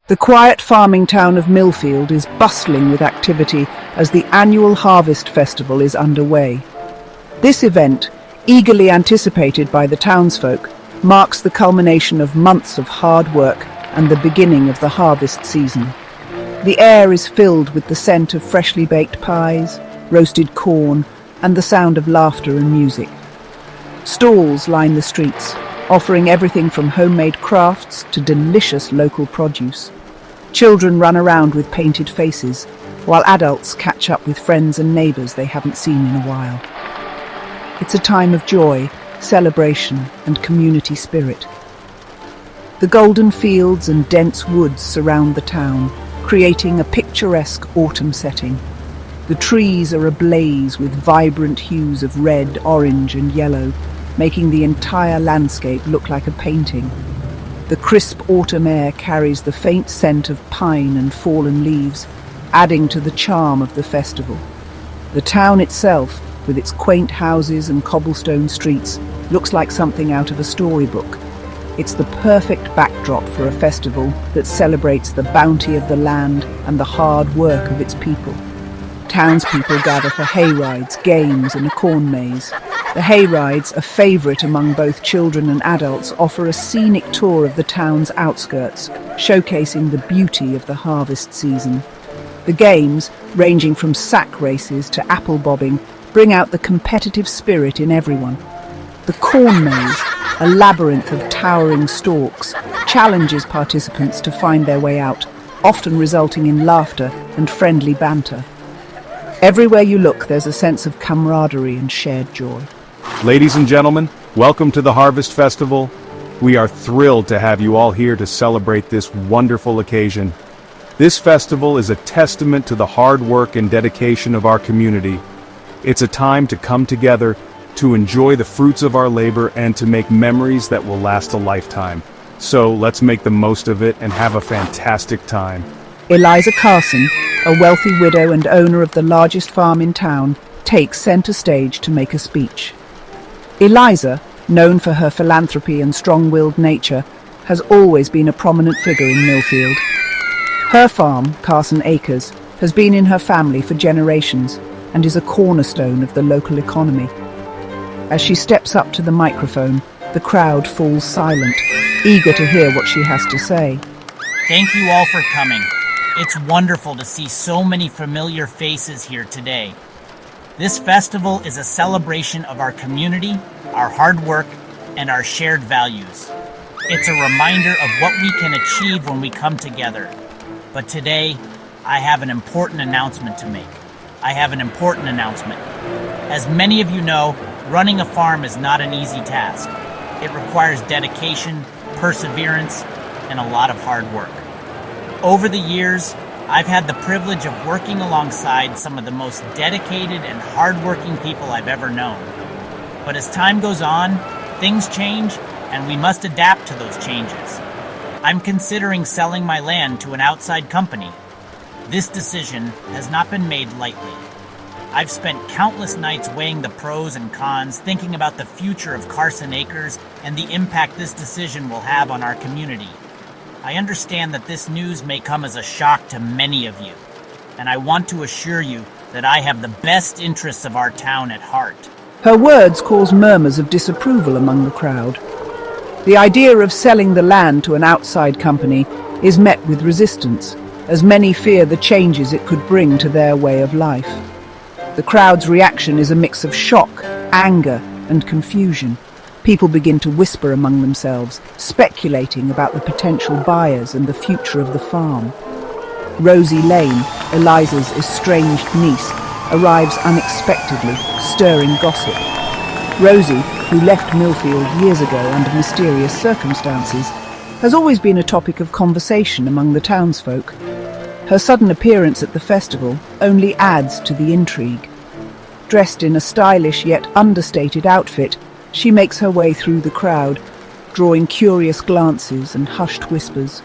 The quiet farming town of Millfield is bustling with activity as the annual Harvest Festival is underway. This event, eagerly anticipated by the townsfolk, marks the culmination of months of hard work and the beginning of the harvest season. The air is filled with the scent of freshly baked pies, roasted corn, and the sound of laughter and music. Stalls line the streets, offering everything from homemade crafts to delicious local produce. Children run around with painted faces, while adults catch up with friends and neighbours they haven't seen in a while. It's a time of joy, celebration, and community spirit. The golden fields and dense woods surround the town, creating a picturesque autumn setting. The trees are ablaze with vibrant hues of red, orange, and yellow, making the entire landscape look like a painting. The crisp autumn air carries the faint scent of pine and fallen leaves, adding to the charm of the festival. The town itself, with its quaint houses and cobblestone streets, looks like something out of a storybook. It's the perfect backdrop for a festival that celebrates the bounty of the land and the hard work of its people. Townspeople gather for hayrides, games, and a corn maze. The hayrides, a favourite among both children and adults, offer a scenic tour of the town's outskirts, showcasing the beauty of the harvest season. The games, ranging from sack races to apple bobbing, bring out the competitive spirit in everyone. The corn maze, a labyrinth of towering stalks, challenges participants to find their way out, often resulting in laughter and friendly banter. Everywhere you look, there's a sense of camaraderie and shared joy. Ladies and gentlemen, welcome to the Harvest Festival. We are thrilled to have you all here to celebrate this wonderful occasion. This festival is a testament to the hard work and dedication of our community. It's a time to come together, to enjoy the fruits of our labor, and to make memories that will last a lifetime. So let's make the most of it and have a fantastic time. Eliza Carson, a wealthy widow and owner of the largest farm in town, takes centre stage to make a speech. Eliza, known for her philanthropy and strong-willed nature, has always been a prominent figure in Millfield. Her farm, Carson Acres, has been in her family for generations and is a cornerstone of the local economy. As she steps up to the microphone, the crowd falls silent, eager to hear what she has to say. Thank you all for coming. It's wonderful to see so many familiar faces here today. This festival is a celebration of our community, our hard work, and our shared values. It's a reminder of what we can achieve when we come together. But today, I have an important announcement to make. As many of you know, running a farm is not an easy task. It requires dedication, perseverance, and a lot of hard work. Over the years, I've had the privilege of working alongside some of the most dedicated and hardworking people I've ever known. But as time goes on, things change, and we must adapt to those changes. I'm considering selling my land to an outside company. This decision has not been made lightly. I've spent countless nights weighing the pros and cons, thinking about the future of Carson Acres and the impact this decision will have on our community. I understand that this news may come as a shock to many of you, and I want to assure you that I have the best interests of our town at heart. Her words cause murmurs of disapproval among the crowd. The idea of selling the land to an outside company is met with resistance, as many fear the changes it could bring to their way of life. The crowd's reaction is a mix of shock, anger, and confusion. People begin to whisper among themselves, speculating about the potential buyers and the future of the farm. Rosie Lane, Eliza's estranged niece, arrives unexpectedly, stirring gossip. Rosie, who left Millfield years ago under mysterious circumstances, has always been a topic of conversation among the townsfolk. Her sudden appearance at the festival only adds to the intrigue. Dressed in a stylish yet understated outfit, she makes her way through the crowd, drawing curious glances and hushed whispers.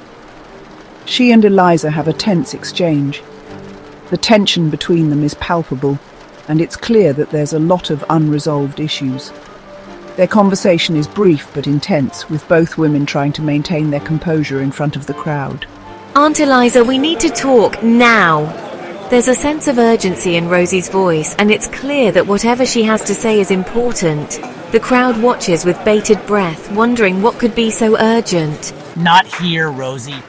She and Eliza have a tense exchange. The tension between them is palpable, and it's clear that there's a lot of unresolved issues. Their conversation is brief but intense, with both women trying to maintain their composure in front of the crowd. Aunt Eliza, we need to talk now. There's a sense of urgency in Rosie's voice, and it's clear that whatever she has to say is important. The crowd watches with bated breath, wondering what could be so urgent. Not here, Rosie.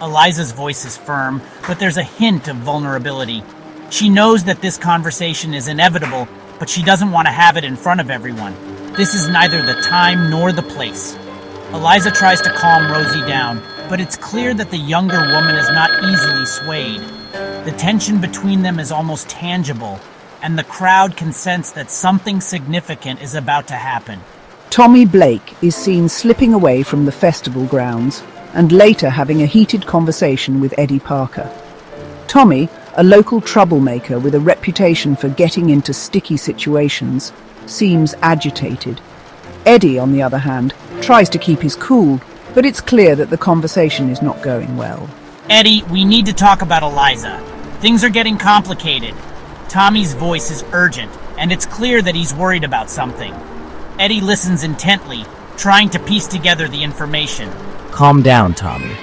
Eliza's voice is firm, but there's a hint of vulnerability. She knows that this conversation is inevitable, but she doesn't want to have it in front of everyone. This is neither the time nor the place. Eliza tries to calm Rosie down, but it's clear that the younger woman is not easily swayed. The tension between them is almost tangible, and the crowd can sense that something significant is about to happen. Tommy Blake is seen slipping away from the festival grounds and later having a heated conversation with Eddie Parker. Tommy, a local troublemaker with a reputation for getting into sticky situations, seems agitated. Eddie, on the other hand, tries to keep his cool, but it's clear that the conversation is not going well. Eddie, we need to talk about Eliza. Things are getting complicated. Tommy's voice is urgent, and it's clear that he's worried about something. Eddie listens intently, trying to piece together the information. Calm down, Tommy.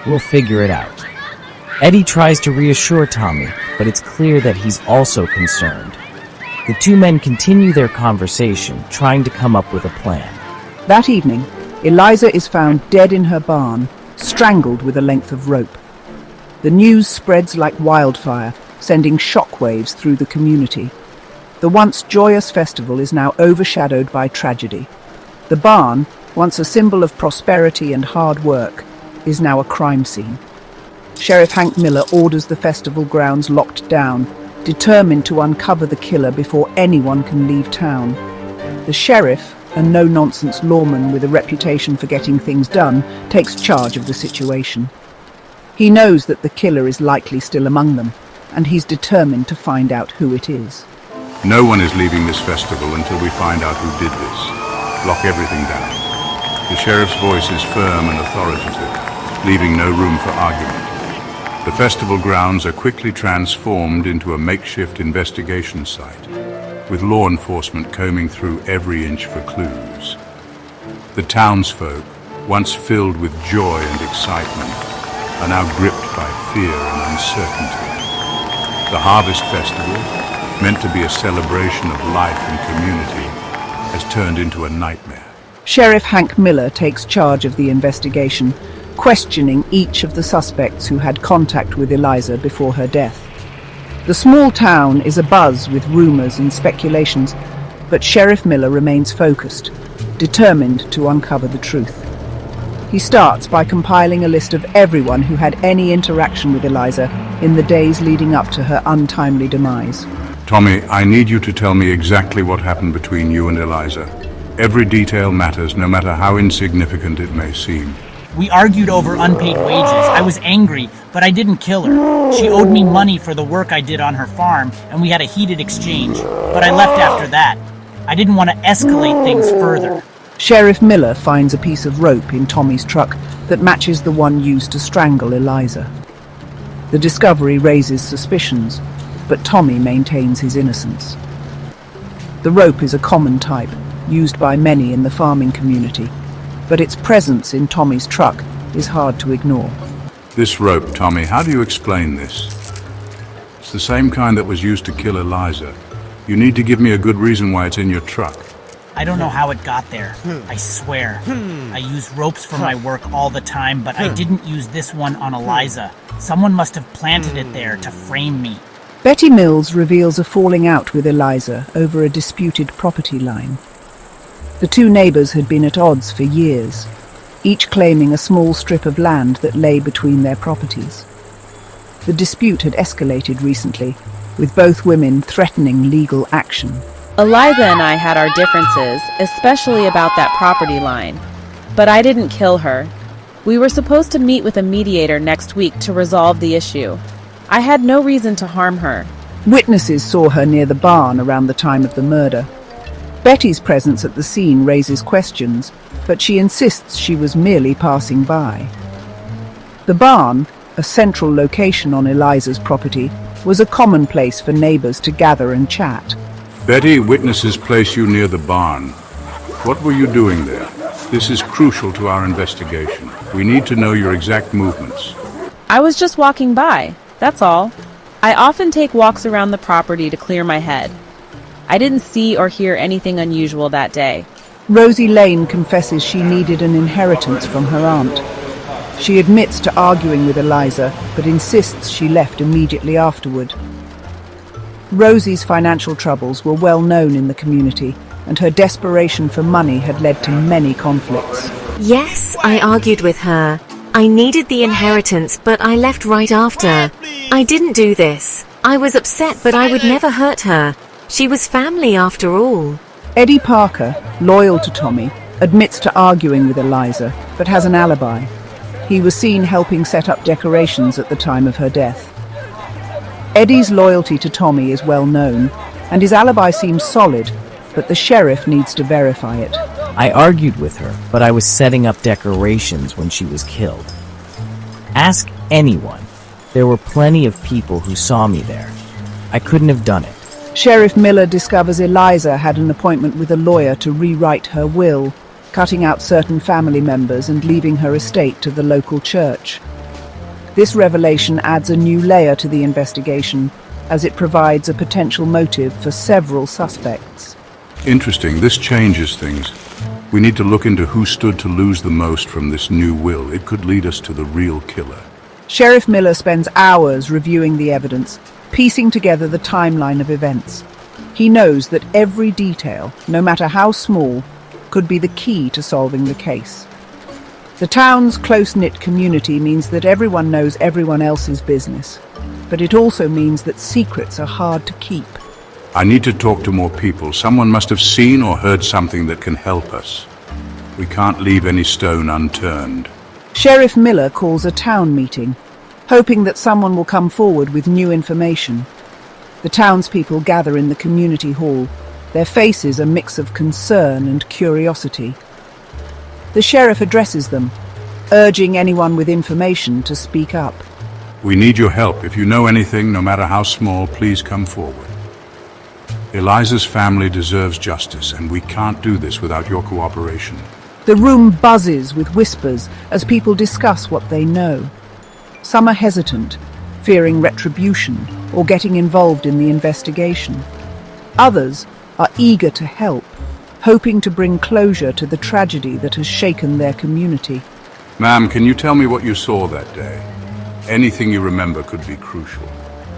We'll figure it out. Eddie tries to reassure Tommy, but it's clear that he's also concerned. The two men continue their conversation, trying to come up with a plan. That evening, Eliza is found dead in her barn, strangled with a length of rope. The news spreads like wildfire, sending shockwaves through the community. The once joyous festival is now overshadowed by tragedy. The barn, once a symbol of prosperity and hard work, is now a crime scene. Sheriff Hank Miller orders the festival grounds locked down, determined to uncover the killer before anyone can leave town. The sheriff, a no-nonsense lawman with a reputation for getting things done, takes charge of the situation. He knows that the killer is likely still among them, and he's determined to find out who it is. No one is leaving this festival until we find out who did this. Lock everything down. The sheriff's voice is firm and authoritative, leaving no room for argument. The festival grounds are quickly transformed into a makeshift investigation site, with law enforcement combing through every inch for clues. The townsfolk, once filled with joy and excitement, are now gripped by fear and uncertainty. The Harvest Festival, meant to be a celebration of life and community, has turned into a nightmare. Sheriff Hank Miller takes charge of the investigation, questioning each of the suspects who had contact with Eliza before her death. The small town is abuzz with rumors and speculations, but Sheriff Miller remains focused, determined to uncover the truth. He starts by compiling a list of everyone who had any interaction with Eliza in the days leading up to her untimely demise. Tommy, I need you to tell me exactly what happened between you and Eliza. Every detail matters, no matter how insignificant it may seem. We argued over unpaid wages. I was angry, but I didn't kill her. She owed me money for the work I did on her farm, and we had a heated exchange. But I left after that. I didn't want to escalate things further. Sheriff Miller finds a piece of rope in Tommy's truck that matches the one used to strangle Eliza. The discovery raises suspicions, but Tommy maintains his innocence. The rope is a common type, used by many in the farming community, but its presence in Tommy's truck is hard to ignore. This rope, Tommy, how do you explain this? It's the same kind that was used to kill Eliza. You need to give me a good reason why it's in your truck. I don't know how it got there. I swear. I use ropes for my work all the time, but I didn't use this one on Eliza. Someone must have planted it there to frame me. Betty Mills reveals a falling out with Eliza over a disputed property line. The two neighbors had been at odds for years, each claiming a small strip of land that lay between their properties. The dispute had escalated recently, with both women threatening legal action. Eliza and I had our differences, especially about that property line. But I didn't kill her. We were supposed to meet with a mediator next week to resolve the issue. I had no reason to harm her. Witnesses saw her near the barn around the time of the murder. Betty's presence at the scene raises questions, but she insists she was merely passing by. The barn, a central location on Eliza's property, was a common place for neighbors to gather and chat. Betty, witnesses place you near the barn. What were you doing there? This is crucial to our investigation. We need to know your exact movements. I was just walking by, that's all. I often take walks around the property to clear my head. I didn't see or hear anything unusual that day. Rosie Lane confesses she needed an inheritance from her aunt. She admits to arguing with Eliza, but insists she left immediately afterward. Rosie's financial troubles were well known in the community, and her desperation for money had led to many conflicts. Yes, I argued with her. I needed the inheritance, but I left right after. I didn't do this. I was upset, but I would never hurt her. She was family after all. Eddie Parker, loyal to Tommy, admits to arguing with Eliza, but has an alibi. He was seen helping set up decorations at the time of her death. Eddie's loyalty to Tommy is well known, and his alibi seems solid, but the sheriff needs to verify it. I argued with her, but I was setting up decorations when she was killed. Ask anyone. There were plenty of people who saw me there. I couldn't have done it. Sheriff Miller discovers Eliza had an appointment with a lawyer to rewrite her will, cutting out certain family members and leaving her estate to the local church. This revelation adds a new layer to the investigation, as it provides a potential motive for several suspects. Interesting, this changes things. We need to look into who stood to lose the most from this new will. It could lead us to the real killer. Sheriff Miller spends hours reviewing the evidence, piecing together the timeline of events. He knows that every detail, no matter how small, could be the key to solving the case. The town's close-knit community means that everyone knows everyone else's business, but it also means that secrets are hard to keep. I need to talk to more people. Someone must have seen or heard something that can help us. We can't leave any stone unturned. Sheriff Miller calls a town meeting, hoping that someone will come forward with new information. The townspeople gather in the community hall, their faces a mix of concern and curiosity. The sheriff addresses them, urging anyone with information to speak up. We need your help. If you know anything, no matter how small, please come forward. Eliza's family deserves justice, and we can't do this without your cooperation. The room buzzes with whispers as people discuss what they know. Some are hesitant, fearing retribution or getting involved in the investigation. Others are eager to help, hoping to bring closure to the tragedy that has shaken their community. Ma'am, can you tell me what you saw that day? Anything you remember could be crucial.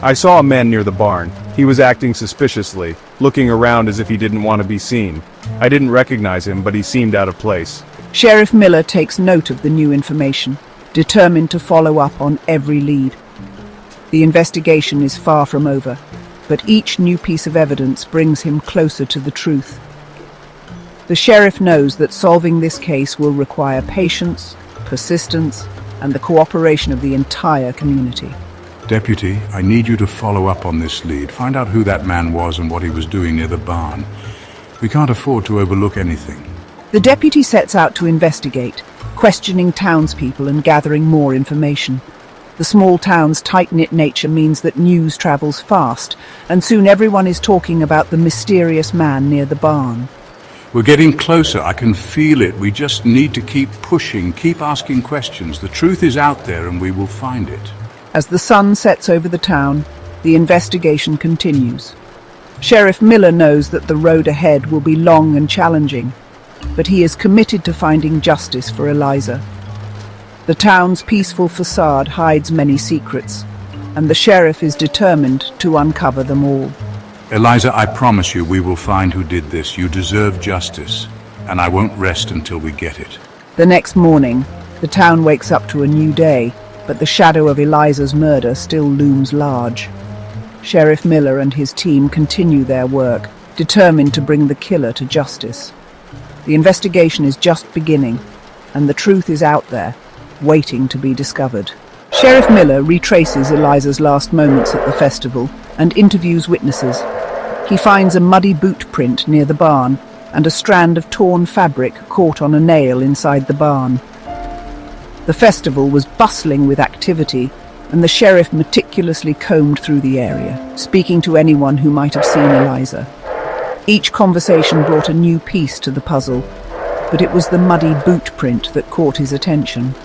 I saw a man near the barn. He was acting suspiciously, looking around as if he didn't want to be seen. I didn't recognize him, but he seemed out of place. Sheriff Miller takes note of the new information, determined to follow up on every lead. The investigation is far from over, but each new piece of evidence brings him closer to the truth. The sheriff knows that solving this case will require patience, persistence, and the cooperation of the entire community. Deputy, I need you to follow up on this lead. Find out who that man was and what he was doing near the barn. We can't afford to overlook anything. The deputy sets out to investigate, questioning townspeople and gathering more information. The small town's tight-knit nature means that news travels fast, and soon everyone is talking about the mysterious man near the barn. We're getting closer. I can feel it. We just need to keep pushing, keep asking questions. The truth is out there and we will find it. As the sun sets over the town, the investigation continues. Sheriff Miller knows that the road ahead will be long and challenging, but he is committed to finding justice for Eliza. The town's peaceful facade hides many secrets, and the sheriff is determined to uncover them all. Eliza, I promise you we will find who did this. You deserve justice, and I won't rest until we get it. The next morning, the town wakes up to a new day, but the shadow of Eliza's murder still looms large. Sheriff Miller and his team continue their work, determined to bring the killer to justice. The investigation is just beginning, and the truth is out there, waiting to be discovered. Sheriff Miller retraces Eliza's last moments at the festival and interviews witnesses. He finds a muddy boot print near the barn and a strand of torn fabric caught on a nail inside the barn. The festival was bustling with activity, and the sheriff meticulously combed through the area, speaking to anyone who might have seen Eliza. Each conversation brought a new piece to the puzzle, but it was the muddy boot print that caught his attention.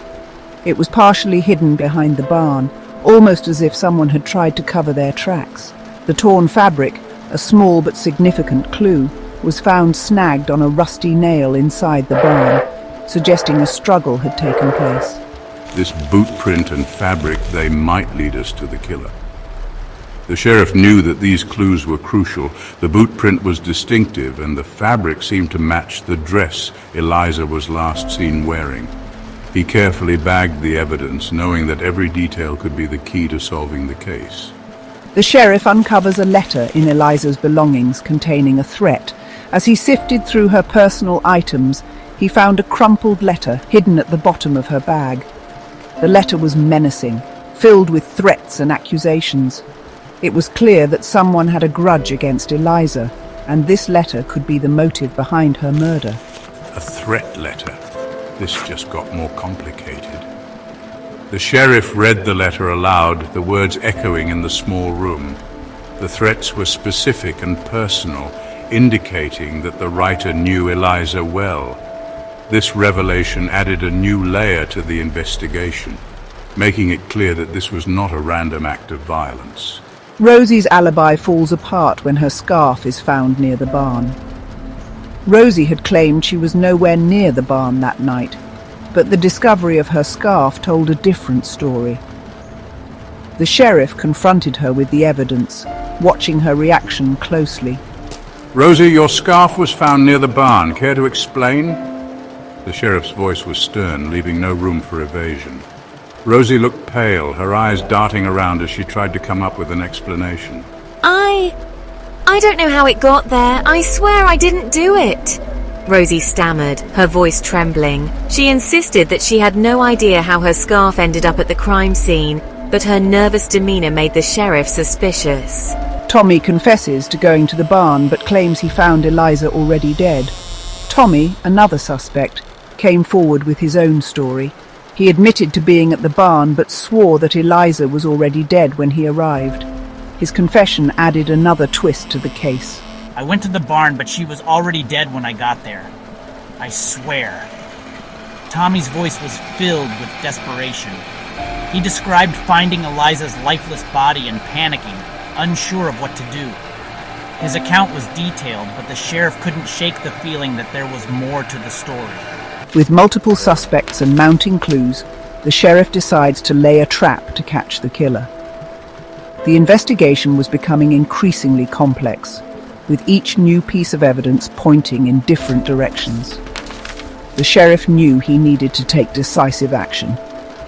It was partially hidden behind the barn, almost as if someone had tried to cover their tracks. The torn fabric, a small but significant clue, was found snagged on a rusty nail inside the barn, suggesting a struggle had taken place. This boot print and fabric, they might lead us to the killer. The sheriff knew that these clues were crucial. The boot print was distinctive, and the fabric seemed to match the dress Eliza was last seen wearing. He carefully bagged the evidence, knowing that every detail could be the key to solving the case. The sheriff uncovers a letter in Eliza's belongings containing a threat. As he sifted through her personal items, he found a crumpled letter hidden at the bottom of her bag. The letter was menacing, filled with threats and accusations. It was clear that someone had a grudge against Eliza, and this letter could be the motive behind her murder. A threat letter. This just got more complicated. The sheriff read the letter aloud, the words echoing in the small room. The threats were specific and personal, indicating that the writer knew Eliza well. This revelation added a new layer to the investigation, making it clear that this was not a random act of violence. Rosie's alibi falls apart when her scarf is found near the barn. Rosie had claimed she was nowhere near the barn that night, but the discovery of her scarf told a different story. The sheriff confronted her with the evidence, watching her reaction closely. Rosie, your scarf was found near the barn. Care to explain? The sheriff's voice was stern, leaving no room for evasion. Rosie looked pale, her eyes darting around as she tried to come up with an explanation. I don't know how it got there. I swear I didn't do it. Rosie stammered, her voice trembling. She insisted that she had no idea how her scarf ended up at the crime scene, but her nervous demeanor made the sheriff suspicious. Tommy confesses to going to the barn but claims he found Eliza already dead. Tommy, another suspect, came forward with his own story. He admitted to being at the barn but swore that Eliza was already dead when he arrived. His confession added another twist to the case. I went to the barn, but she was already dead when I got there. I swear. Tommy's voice was filled with desperation. He described finding Eliza's lifeless body and panicking, unsure of what to do. His account was detailed, but the sheriff couldn't shake the feeling that there was more to the story. With multiple suspects and mounting clues, the sheriff decides to lay a trap to catch the killer. The investigation was becoming increasingly complex, with each new piece of evidence pointing in different directions. The sheriff knew he needed to take decisive action.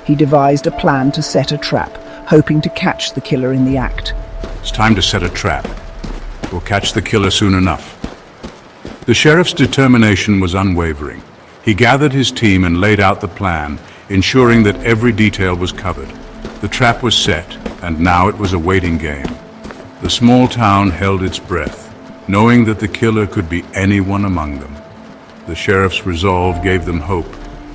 He devised a plan to set a trap, hoping to catch the killer in the act. It's time to set a trap. We'll catch the killer soon enough. The sheriff's determination was unwavering. He gathered his team and laid out the plan, ensuring that every detail was covered. The trap was set, and now it was a waiting game. The small town held its breath, knowing that the killer could be anyone among them. The sheriff's resolve gave them hope,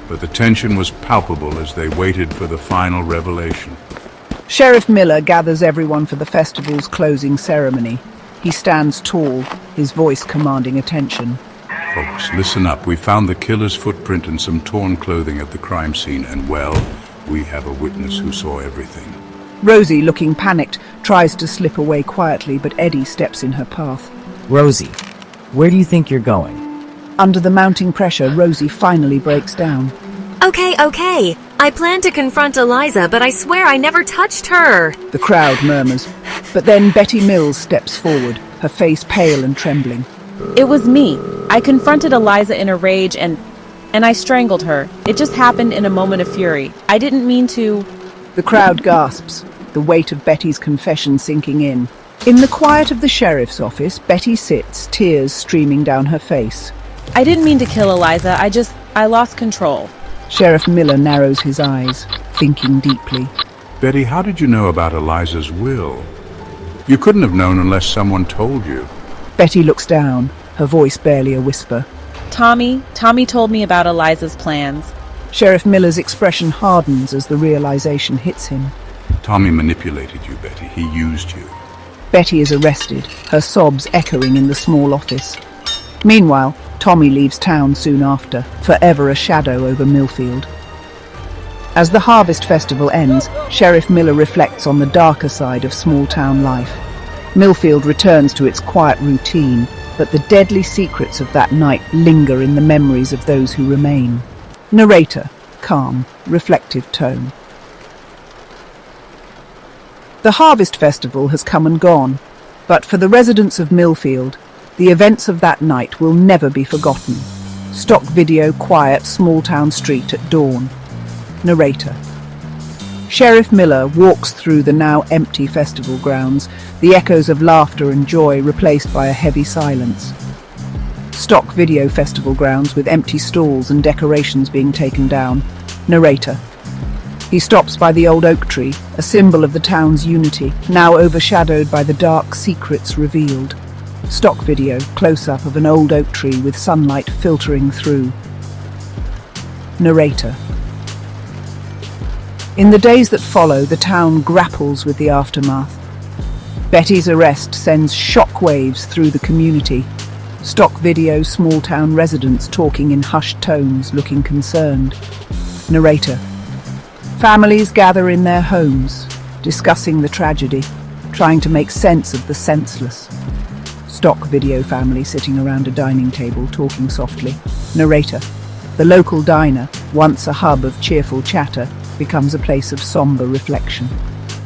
but the tension was palpable as they waited for the final revelation. Sheriff Miller gathers everyone for the festival's closing ceremony. He stands tall, his voice commanding attention. Folks, listen up. We found the killer's footprint and some torn clothing at the crime scene, and well, we have a witness who saw everything. Rosie, looking panicked, tries to slip away quietly, but Eddie steps in her path. Rosie, where do you think you're going? Under the mounting pressure, Rosie finally breaks down. Okay. I plan to confront Eliza, but I swear I never touched her. The crowd murmurs, but then Betty Mills steps forward, her face pale and trembling. It was me. I confronted Eliza in a rage and I strangled her. It just happened in a moment of fury. I didn't mean to... The crowd gasps, the weight of Betty's confession sinking in. In the quiet of the sheriff's office, Betty sits, tears streaming down her face. I didn't mean to kill Eliza. I lost control. Sheriff Miller narrows his eyes, thinking deeply. Betty, how did you know about Eliza's will? You couldn't have known unless someone told you. Betty looks down, her voice barely a whisper. Tommy told me about Eliza's plans. Sheriff Miller's expression hardens as the realization hits him. Tommy manipulated you, Betty. He used you. Betty is arrested, her sobs echoing in the small office. Meanwhile, Tommy leaves town soon after, forever a shadow over Millfield. As the Harvest Festival ends, Sheriff Miller reflects on the darker side of small-town life. Millfield returns to its quiet routine, but the deadly secrets of that night linger in the memories of those who remain. Narrator, calm, reflective tone. The Harvest Festival has come and gone, but for the residents of Millfield, the events of that night will never be forgotten. Stock video, quiet, small-town street at dawn. Narrator. Sheriff Miller walks through the now empty festival grounds, the echoes of laughter and joy replaced by a heavy silence. Stock video festival grounds with empty stalls and decorations being taken down. Narrator. He stops by the old oak tree, a symbol of the town's unity, now overshadowed by the dark secrets revealed. Stock video, close-up of an old oak tree with sunlight filtering through. Narrator. In the days that follow, the town grapples with the aftermath. Betty's arrest sends shockwaves through the community. Stock video, small-town residents talking in hushed tones, looking concerned. Narrator. Families gather in their homes, discussing the tragedy, trying to make sense of the senseless. Stock video family sitting around a dining table, talking softly. Narrator. The local diner, once a hub of cheerful chatter, becomes a place of somber reflection.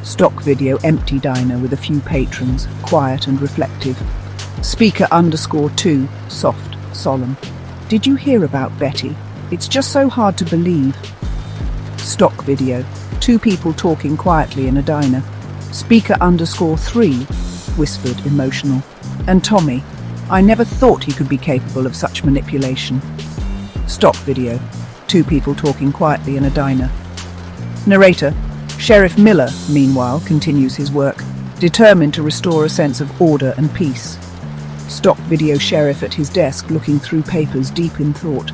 Stock video empty diner with a few patrons, quiet and reflective. Speaker _2, soft, solemn. Did you hear about Betty? It's just so hard to believe. Stock video, 2 people talking quietly in a diner. Speaker _3, whispered, emotional. And Tommy, I never thought he could be capable of such manipulation. Stock video, 2 people talking quietly in a diner. Narrator. Sheriff Miller, meanwhile, continues his work, determined to restore a sense of order and peace. Stock video sheriff at his desk, looking through papers, deep in thought.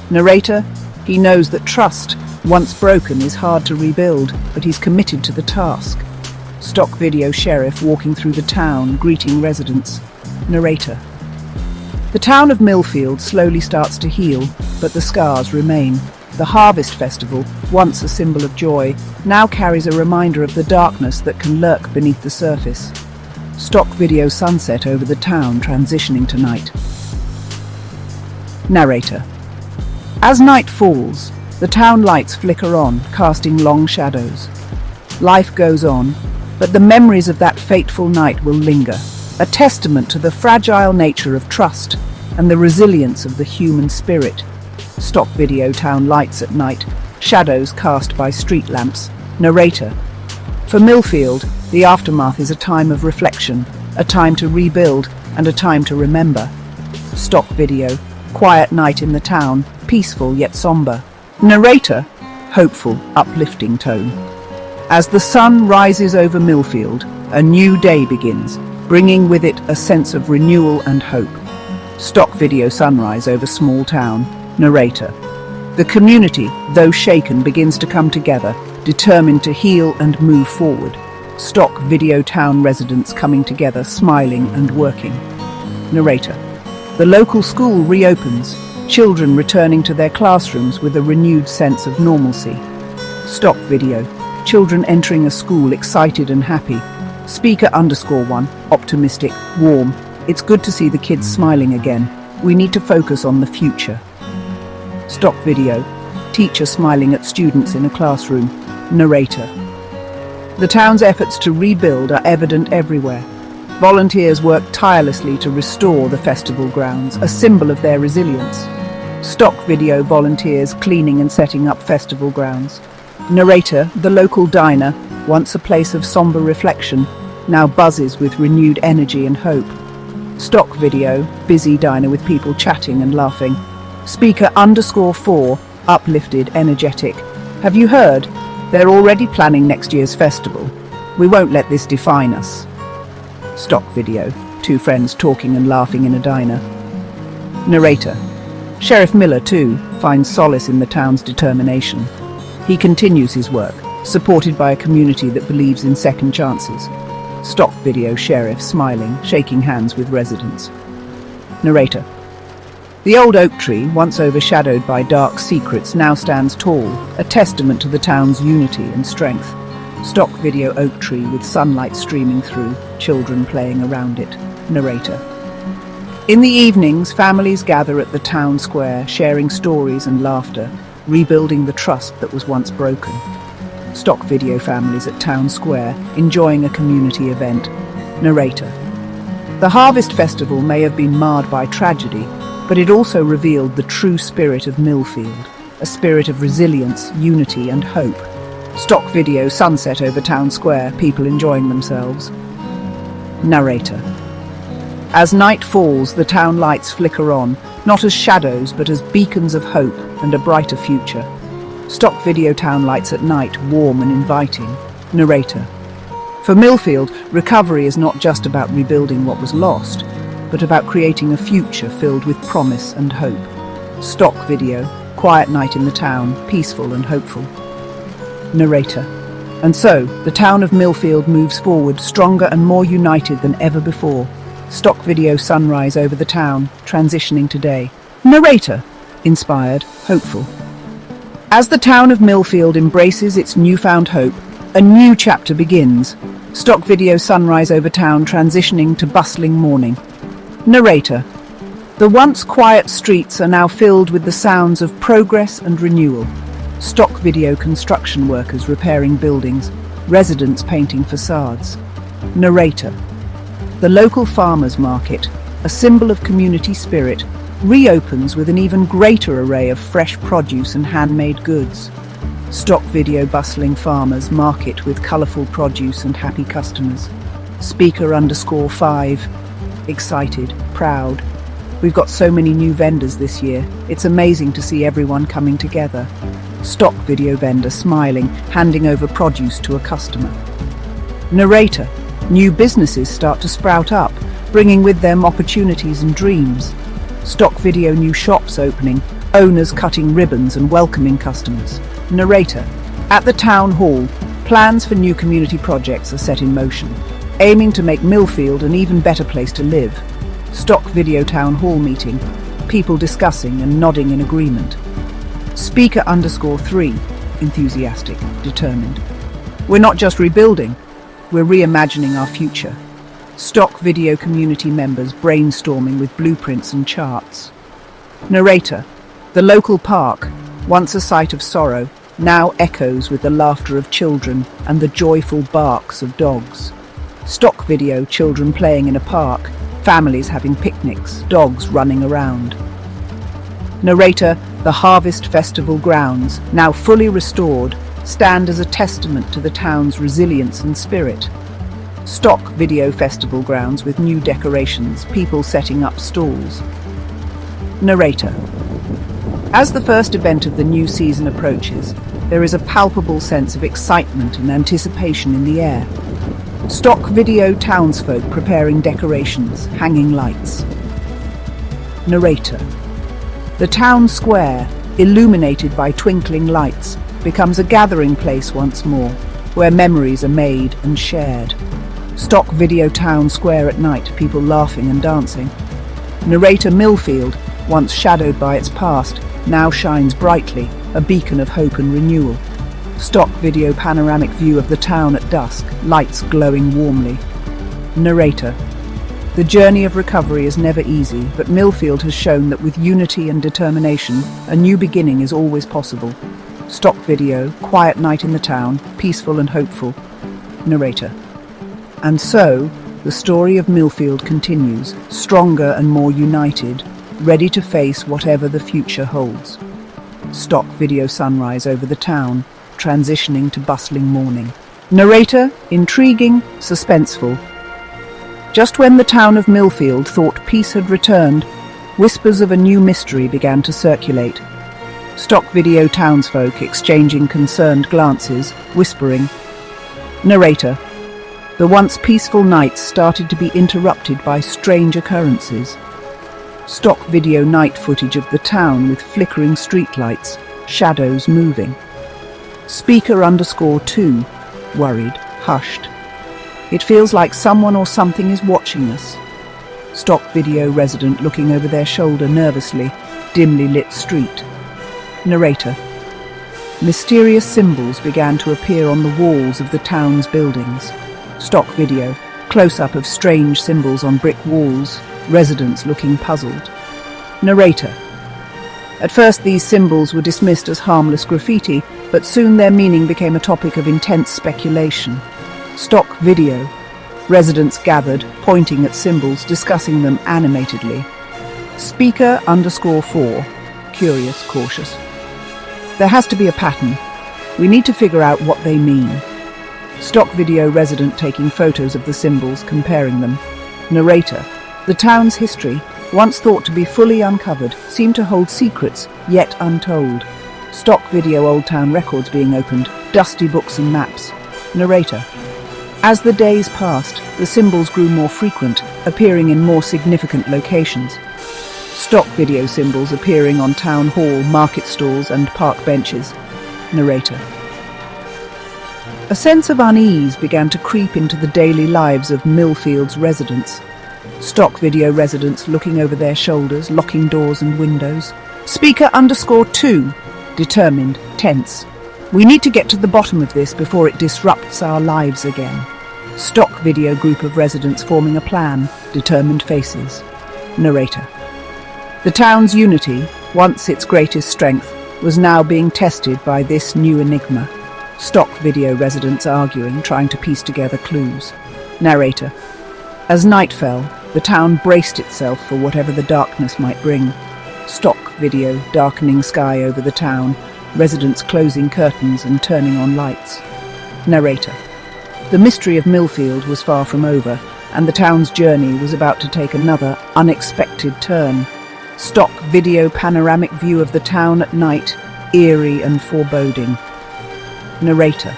Narrator. He knows that trust, once broken, is hard to rebuild, but he's committed to the task. Stock video sheriff walking through the town, greeting residents. Narrator. The town of Millfield slowly starts to heal, but the scars remain. The Harvest Festival, once a symbol of joy, now carries a reminder of the darkness that can lurk beneath the surface. Stock video sunset over the town, transitioning to night. Narrator. As night falls, the town lights flicker on, casting long shadows. Life goes on, but the memories of that fateful night will linger, a testament to the fragile nature of trust and the resilience of the human spirit. Stock video town lights at night, shadows cast by street lamps. Narrator. For Millfield, the aftermath is a time of reflection, a time to rebuild, and a time to remember. Stock video, quiet night in the town, peaceful yet somber. Narrator. Hopeful, uplifting tone. As the sun rises over Millfield, a new day begins, bringing with it a sense of renewal and hope. Stock video sunrise over small town. Narrator. The community, though shaken, begins to come together, determined to heal and move forward. Stock video town residents coming together, smiling and working. Narrator. The local school reopens, children returning to their classrooms with a renewed sense of normalcy. Stock video. Children entering a school excited and happy. Speaker _1, optimistic, warm. It's good to see the kids smiling again. We need to focus on the future. Stock video. Teacher smiling at students in a classroom. Narrator. The town's efforts to rebuild are evident everywhere. Volunteers work tirelessly to restore the festival grounds, a symbol of their resilience. Stock video volunteers cleaning and setting up festival grounds. Narrator. The local diner, once a place of somber reflection, now buzzes with renewed energy and hope. Stock video, busy diner with people chatting and laughing. Speaker _4, uplifted, energetic. Have you heard? They're already planning next year's festival. We won't let this define us. Stock video, 2 friends talking and laughing in a diner. Narrator. Sheriff Miller, too, finds solace in the town's determination. He continues his work, supported by a community that believes in second chances. Stock video sheriff smiling, shaking hands with residents. Narrator. The old oak tree, once overshadowed by dark secrets, now stands tall, a testament to the town's unity and strength. Stock video oak tree with sunlight streaming through, children playing around it. Narrator. In the evenings, families gather at the town square, sharing stories and laughter, rebuilding the trust that was once broken. Stock video families at town square, enjoying a community event. Narrator. The Harvest Festival may have been marred by tragedy, but it also revealed the true spirit of Millfield, a spirit of resilience, unity and hope. Stock video sunset over town square, people enjoying themselves. Narrator. As night falls, the town lights flicker on, not as shadows but as beacons of hope and a brighter future. Stock video town lights at night, warm and inviting. Narrator. For Millfield, recovery is not just about rebuilding what was lost, but about creating a future filled with promise and hope. Stock video, quiet night in the town, peaceful and hopeful. Narrator. And so, the town of Millfield moves forward, stronger and more united than ever before. Stock video sunrise over the town, transitioning today. Narrator. Inspired, hopeful. As the town of Millfield embraces its newfound hope, a new chapter begins. Stock video sunrise over town, transitioning to bustling morning. Narrator. The once quiet streets are now filled with the sounds of progress and renewal. Stock video construction workers repairing buildings, residents painting facades. Narrator. The local farmers market, a symbol of community spirit, reopens with an even greater array of fresh produce and handmade goods. Stock video bustling farmers market with colourful produce and happy customers. Speaker _5, excited, proud. We've got so many new vendors this year. It's amazing to see everyone coming together. Stock video vendor smiling, handing over produce to a customer. Narrator. New businesses start to sprout up, bringing with them opportunities and dreams. Stock video new shops opening, owners cutting ribbons and welcoming customers. Narrator. At the town hall, plans for new community projects are set in motion, aiming to make Millfield an even better place to live. Stock video town hall meeting, people discussing and nodding in agreement. Speaker _3, enthusiastic, determined. We're not just rebuilding, we're reimagining our future. Stock video community members brainstorming with blueprints and charts. Narrator. The local park, once a site of sorrow, now echoes with the laughter of children and the joyful barks of dogs. Stock video children playing in a park, families having picnics, dogs running around. Narrator. The Harvest Festival grounds, now fully restored, stand as a testament to the town's resilience and spirit. Stock video festival grounds with new decorations, people setting up stalls. Narrator. As the first event of the new season approaches, there is a palpable sense of excitement and anticipation in the air. Stock video townsfolk preparing decorations, hanging lights. Narrator. The town square, illuminated by twinkling lights, becomes a gathering place once more, where memories are made and shared. Stock video town square at night, people laughing and dancing. Narrator. Millfield, once shadowed by its past, now shines brightly, a beacon of hope and renewal. Stock video panoramic view of the town at dusk, lights glowing warmly. Narrator. The journey of recovery is never easy, but Millfield has shown that with unity and determination, a new beginning is always possible. Stock video, quiet night in the town, peaceful and hopeful. Narrator. And so, the story of Millfield continues, stronger and more united, ready to face whatever the future holds. Stock video sunrise over the town, transitioning to bustling morning. Narrator. Intriguing, suspenseful. Just when the town of Millfield thought peace had returned, whispers of a new mystery began to circulate. Stock video townsfolk exchanging concerned glances, whispering. Narrator. The once peaceful nights started to be interrupted by strange occurrences. Stock video night footage of the town with flickering streetlights, shadows moving. Speaker _2, worried, hushed. It feels like someone or something is watching us. Stock video resident looking over their shoulder nervously, dimly lit street. Narrator. Mysterious symbols began to appear on the walls of the town's buildings. Stock video. Close-up of strange symbols on brick walls, residents looking puzzled. Narrator. At first these symbols were dismissed as harmless graffiti, but soon their meaning became a topic of intense speculation. Stock video. Residents gathered, pointing at symbols, discussing them animatedly. Speaker _4. Curious, cautious. There has to be a pattern. We need to figure out what they mean. Stock video resident taking photos of the symbols, comparing them. Narrator. The town's history, once thought to be fully uncovered, seemed to hold secrets yet untold. Stock video old town records being opened, dusty books and maps. Narrator. As the days passed, the symbols grew more frequent, appearing in more significant locations. Stock video symbols appearing on town hall, market stalls and park benches. Narrator. A sense of unease began to creep into the daily lives of Millfield's residents. Stock video residents looking over their shoulders, locking doors and windows. Speaker _2. Determined, tense. We need to get to the bottom of this before it disrupts our lives again. Stock video group of residents forming a plan, determined faces. Narrator. The town's unity, once its greatest strength, was now being tested by this new enigma. Stock video residents arguing, trying to piece together clues. Narrator. As night fell, the town braced itself for whatever the darkness might bring. Stock video, darkening sky over the town, residents closing curtains and turning on lights. Narrator. The mystery of Millfield was far from over, and the town's journey was about to take another unexpected turn. Stock video panoramic view of the town at night, eerie and foreboding. Narrator.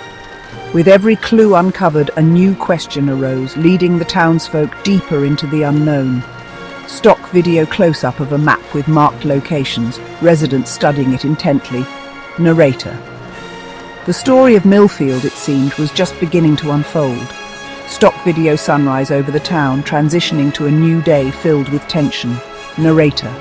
With every clue uncovered, a new question arose, leading the townsfolk deeper into the unknown. Stock video close-up of a map with marked locations, residents studying it intently. Narrator. The story of Millfield, it seemed, was just beginning to unfold. Stock video sunrise over the town, transitioning to a new day filled with tension. Narrator.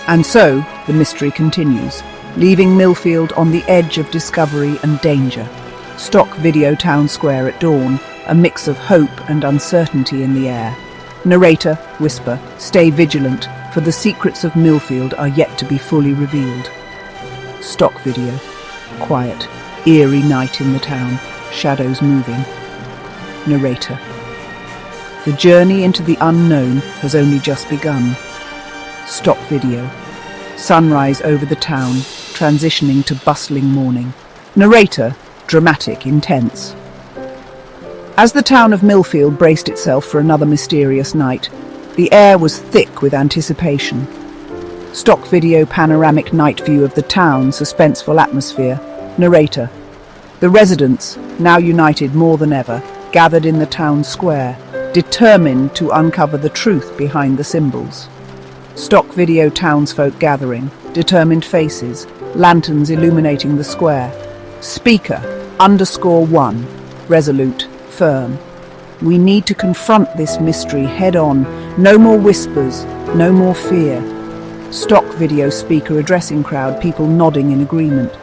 And so, the mystery continues, leaving Millfield on the edge of discovery and danger. Stock video town square at dawn, a mix of hope and uncertainty in the air. Narrator, whisper, stay vigilant, for the secrets of Millfield are yet to be fully revealed. Stock video. Quiet, eerie night in the town, shadows moving. Narrator. The journey into the unknown has only just begun. Stock video. Sunrise over the town, transitioning to bustling morning. Narrator. Dramatic, intense. As the town of Millfield braced itself for another mysterious night, the air was thick with anticipation. Stock video panoramic night view of the town, suspenseful atmosphere. Narrator. The residents, now united more than ever, gathered in the town square, determined to uncover the truth behind the symbols. Stock video townsfolk gathering, determined faces, lanterns illuminating the square. Speaker _1. Resolute, firm. We need to confront this mystery head-on. No more whispers, no more fear. Stock video speaker addressing crowd, people nodding in agreement.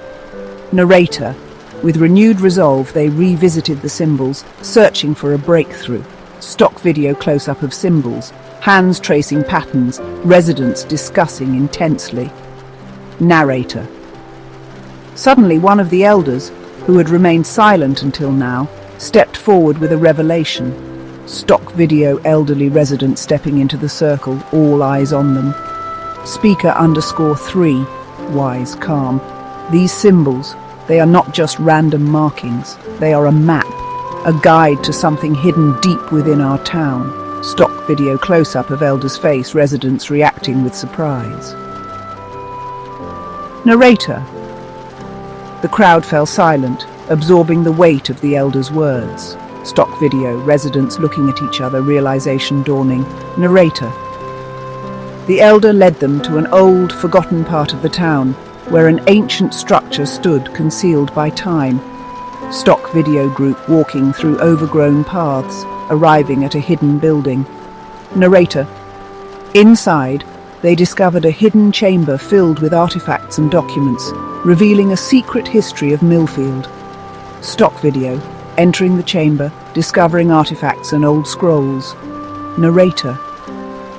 Narrator. With renewed resolve, they revisited the symbols, searching for a breakthrough. Stock video close-up of symbols, hands tracing patterns, residents discussing intensely. Narrator. Suddenly, one of the elders, who had remained silent until now, stepped forward with a revelation. Stock video elderly resident stepping into the circle, all eyes on them. Speaker _3. Wise, calm. These symbols, they are not just random markings. They are a map, a guide to something hidden deep within our town. Stock video close-up of elder's face, residents reacting with surprise. Narrator. The crowd fell silent, absorbing the weight of the elder's words. Stock video, residents looking at each other, realization dawning. Narrator. The elder led them to an old, forgotten part of the town, where an ancient structure stood concealed by time. Stock video group walking through overgrown paths, arriving at a hidden building. Narrator. Inside, they discovered a hidden chamber filled with artifacts and documents, revealing a secret history of Millfield. Stock video. Entering the chamber, discovering artifacts and old scrolls. Narrator.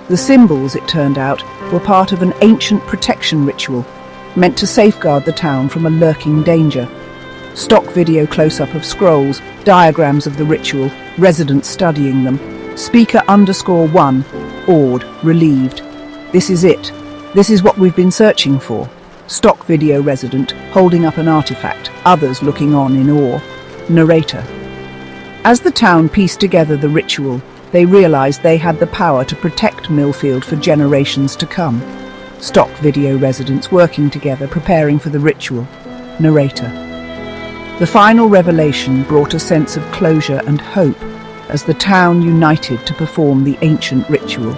The symbols, it turned out, were part of an ancient protection ritual, meant to safeguard the town from a lurking danger. Stock video close-up of scrolls, diagrams of the ritual, residents studying them. Speaker _1, awed, relieved. This is it. This is what we've been searching for. Stock video resident, holding up an artifact, others looking on in awe. Narrator. As the town pieced together the ritual, they realized they had the power to protect Millfield for generations to come. Stock video residents working together, preparing for the ritual. Narrator. The final revelation brought a sense of closure and hope as the town united to perform the ancient ritual.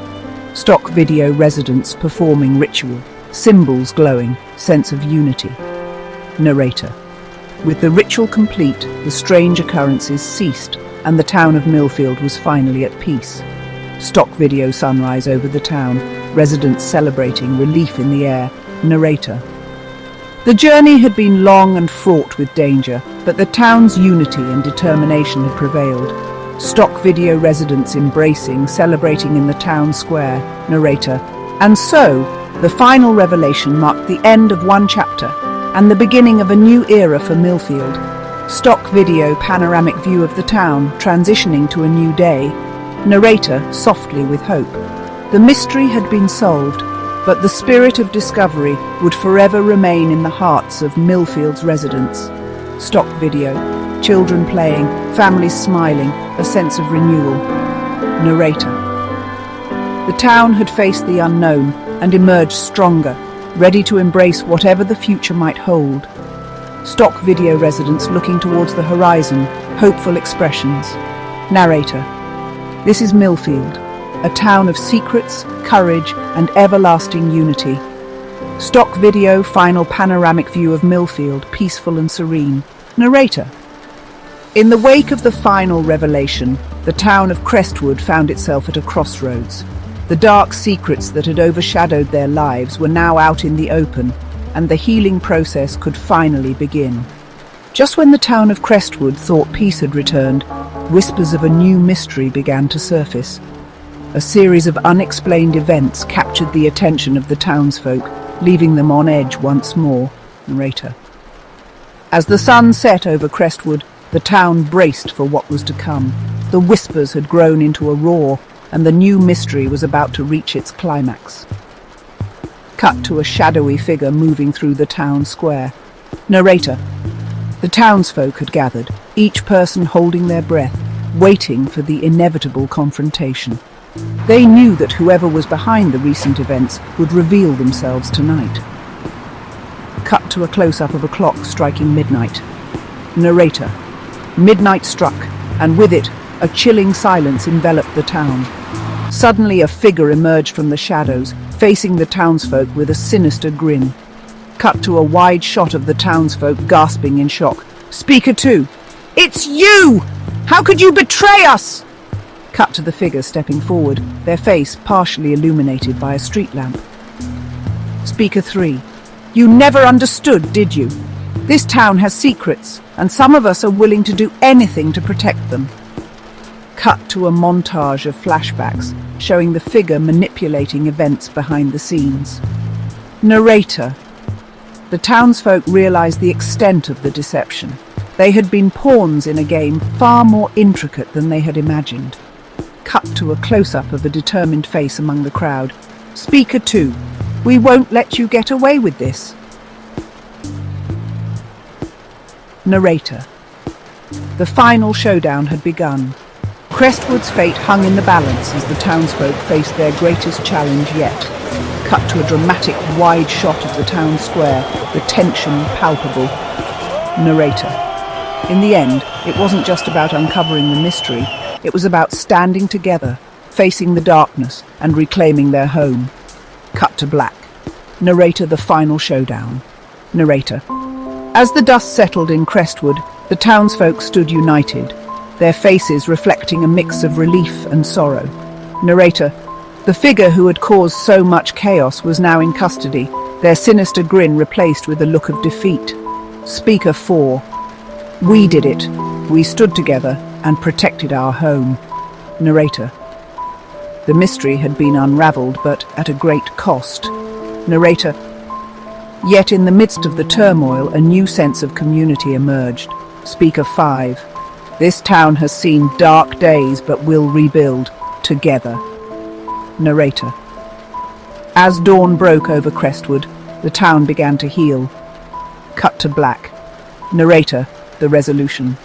Stock video residents performing ritual, symbols glowing, sense of unity. Narrator. With the ritual complete, the strange occurrences ceased, and the town of Millfield was finally at peace. Stock video sunrise over the town, residents celebrating, relief in the air. Narrator. The journey had been long and fraught with danger, but the town's unity and determination had prevailed. Stock video residents embracing, celebrating in the town square. Narrator. And so, the final revelation marked the end of one chapter and the beginning of a new era for Millfield. Stock video panoramic view of the town, transitioning to a new day. Narrator, softly with hope. The mystery had been solved, but the spirit of discovery would forever remain in the hearts of Millfield's residents. Stock video, children playing, families smiling, a sense of renewal. Narrator. The town had faced the unknown and emerged stronger, ready to embrace whatever the future might hold. Stock video residents looking towards the horizon, hopeful expressions. Narrator. This is Millfield, a town of secrets, courage, and everlasting unity. Stock video final panoramic view of Millfield, peaceful and serene. Narrator. In the wake of the final revelation, the town of Crestwood found itself at a crossroads. The dark secrets that had overshadowed their lives were now out in the open, and the healing process could finally begin. Just when the town of Crestwood thought peace had returned, whispers of a new mystery began to surface. A series of unexplained events captured the attention of the townsfolk, leaving them on edge once more. Narrator. As the sun set over Crestwood, the town braced for what was to come. The whispers had grown into a roar, and the new mystery was about to reach its climax. Cut to a shadowy figure moving through the town square. Narrator. The townsfolk had gathered, each person holding their breath, waiting for the inevitable confrontation. They knew that whoever was behind the recent events would reveal themselves tonight. Cut to a close-up of a clock striking midnight. Narrator. Midnight struck, and with it, a chilling silence enveloped the town. Suddenly a figure emerged from the shadows, facing the townsfolk with a sinister grin. Cut to a wide shot of the townsfolk gasping in shock. Speaker 2. It's you! How could you betray us? Cut to the figure stepping forward, their face partially illuminated by a street lamp. Speaker 3. You never understood, did you? This town has secrets, and some of us are willing to do anything to protect them. Cut to a montage of flashbacks, showing the figure manipulating events behind the scenes. Narrator. The townsfolk realized the extent of the deception. They had been pawns in a game far more intricate than they had imagined. Cut to a close-up of a determined face among the crowd. Speaker 2. We won't let you get away with this. Narrator. The final showdown had begun. Crestwood's fate hung in the balance as the townsfolk faced their greatest challenge yet. Cut to a dramatic wide shot of the town square, the tension palpable. Narrator. In the end, it wasn't just about uncovering the mystery, it was about standing together, facing the darkness and reclaiming their home. Cut to black. Narrator. The final showdown. Narrator. As the dust settled in Crestwood, the townsfolk stood united, their faces reflecting a mix of relief and sorrow. Narrator. The figure who had caused so much chaos was now in custody, their sinister grin replaced with a look of defeat. Speaker 4. We did it. We stood together and protected our home. Narrator. The mystery had been unravelled, but at a great cost. Narrator. Yet in the midst of the turmoil, a new sense of community emerged. Speaker 5. This town has seen dark days, but will rebuild together. Narrator. As dawn broke over Crestwood, the town began to heal. Cut to black. Narrator. The resolution.